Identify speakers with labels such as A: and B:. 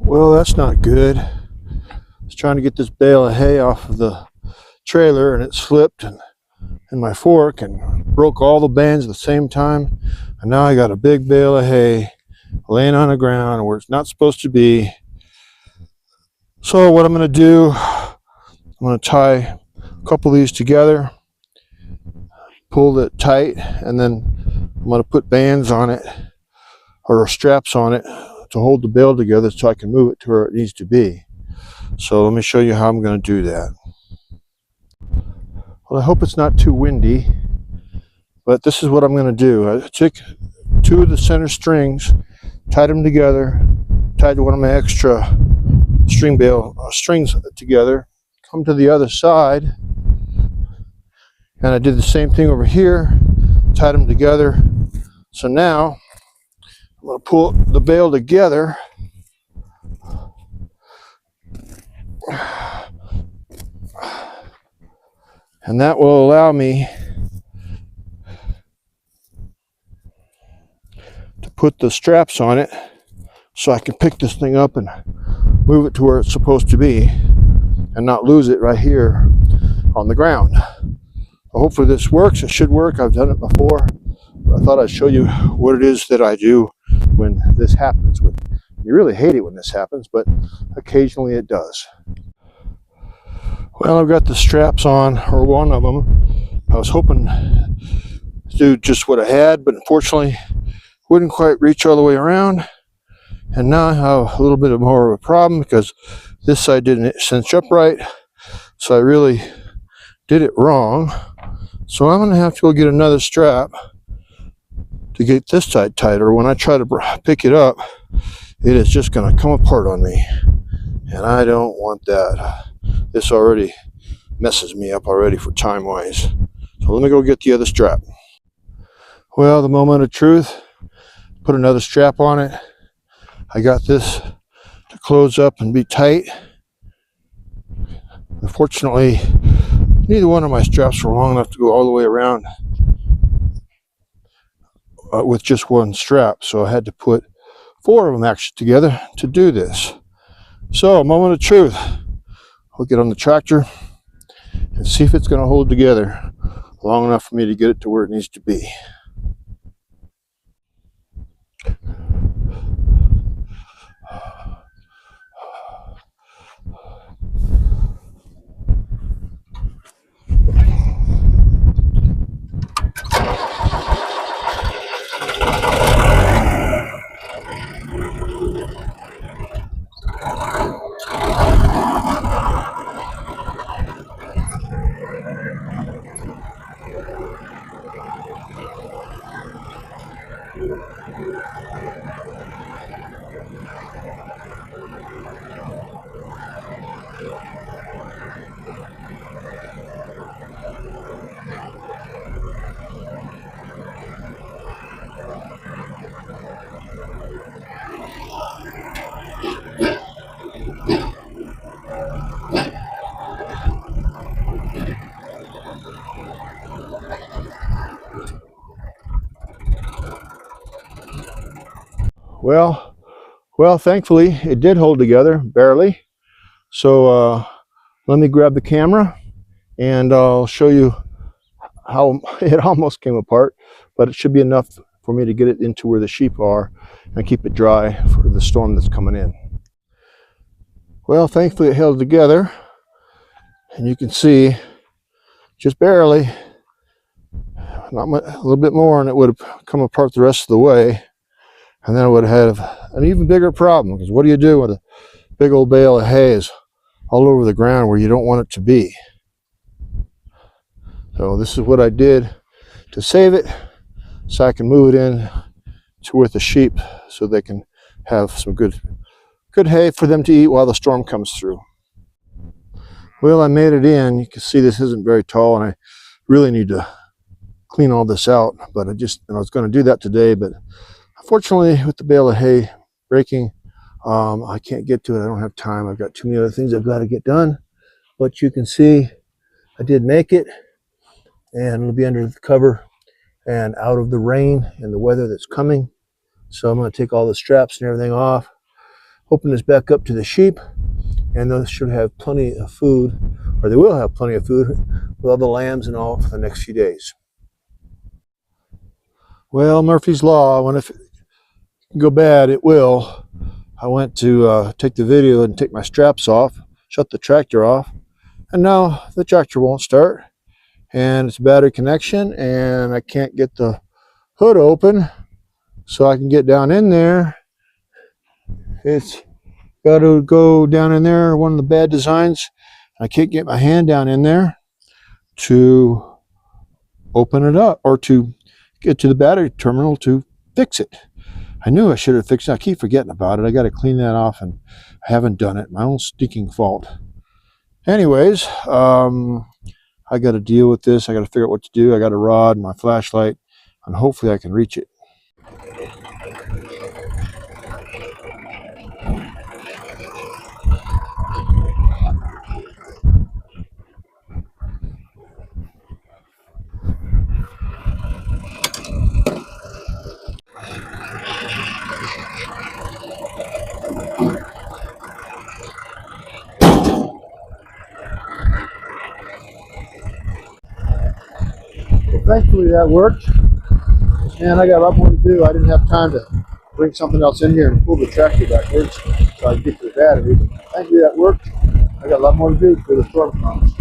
A: Well, that's not good. I was trying to get this bale of hay off of the trailer and it slipped in my fork and broke all the bands at the same time. And now I got a big bale of hay laying on the ground where it's not supposed to be. So what I'm going to do, I'm going to tie a couple of these together, pull it tight, and then I'm going to put bands on it or straps on it to hold the bale together so I can move it to where it needs to be. So let me show you how I'm going to do that. Well, I hope it's not too windy, but this is what I'm going to do. I took two of the center strings, tied them together, tied one of my extra string bale strings together, come to the other side, and I did the same thing over here, tied them together. So now I'm going to pull the bale together. And that will allow me to put the straps on it so I can pick this thing up and move it to where it's supposed to be and not lose it right here on the ground. Hopefully this works. It should work. I've done it before. But I thought I'd show you what it is that I do when this happens. You really hate it when this happens, but occasionally it does. Well, I've got the straps on, or one of them. I was hoping to do just what I had, but unfortunately wouldn't quite reach all the way around. And now I have a little bit more of a problem because this side didn't cinch up right. So I really did it wrong. So I'm going to have to go get another strap to get this side tighter. When I try to pick it up, it is just going to come apart on me. And I don't want that. This already messes me up already for time-wise. So let me go get the other strap. Well, the moment of truth. Put another strap on it. I got this to close up and be tight. Unfortunately, neither one of my straps were long enough to go all the way around with just one strap. So I had to put four of them actually together to do this. So, moment of truth. I'll get on the tractor and see if it's going to hold together long enough for me to get it to where it needs to be. Well, thankfully it did hold together, barely. So let me grab the camera and I'll show you how it almost came apart, but it should be enough for me to get it into where the sheep are and keep it dry for the storm that's coming in. Well, thankfully it held together, and you can see just barely, not much, a little bit more, and it would have come apart the rest of the way. And then I would have had an even bigger problem, because what do you do when a big old bale of hay is all over the ground where you don't want it to be? So this is what I did to save it, so I can move it in to with the sheep so they can have some good hay for them to eat while the storm comes through. Well, I made it in. You can see this isn't very tall, and I really need to clean all this out, but I was going to do that today, but unfortunately, with the bale of hay breaking, I can't get to it. I don't have time. I've got too many other things I've got to get done. But you can see I did make it, and it'll be under the cover and out of the rain and the weather that's coming. So I'm going to take all the straps and everything off. open this back up to the sheep, and those should have plenty of food, or they will have plenty of food with all the lambs and all for the next few days. Well, Murphy's Law, when it can go bad, it will. I went to take the video and take my straps off, shut the tractor off, and now the tractor won't start, and it's a battery connection, and I can't get the hood open so I can get down in there. It's got to go down in there, one of the bad designs. I can't get my hand down in there to open it up or to get to the battery terminal to fix it. I knew I should have fixed it. I keep forgetting about it. I got to clean that off, and I haven't done it. My own stinking fault. Anyways, I got to deal with this. I got to figure out what to do. I got a rod and my flashlight, and hopefully I can reach it. Thankfully that worked, and I got a lot more to do. I didn't have time to bring something else in here and pull the tractor backwards so I could get to the battery. Thankfully that worked. I got a lot more to do before the storm comes.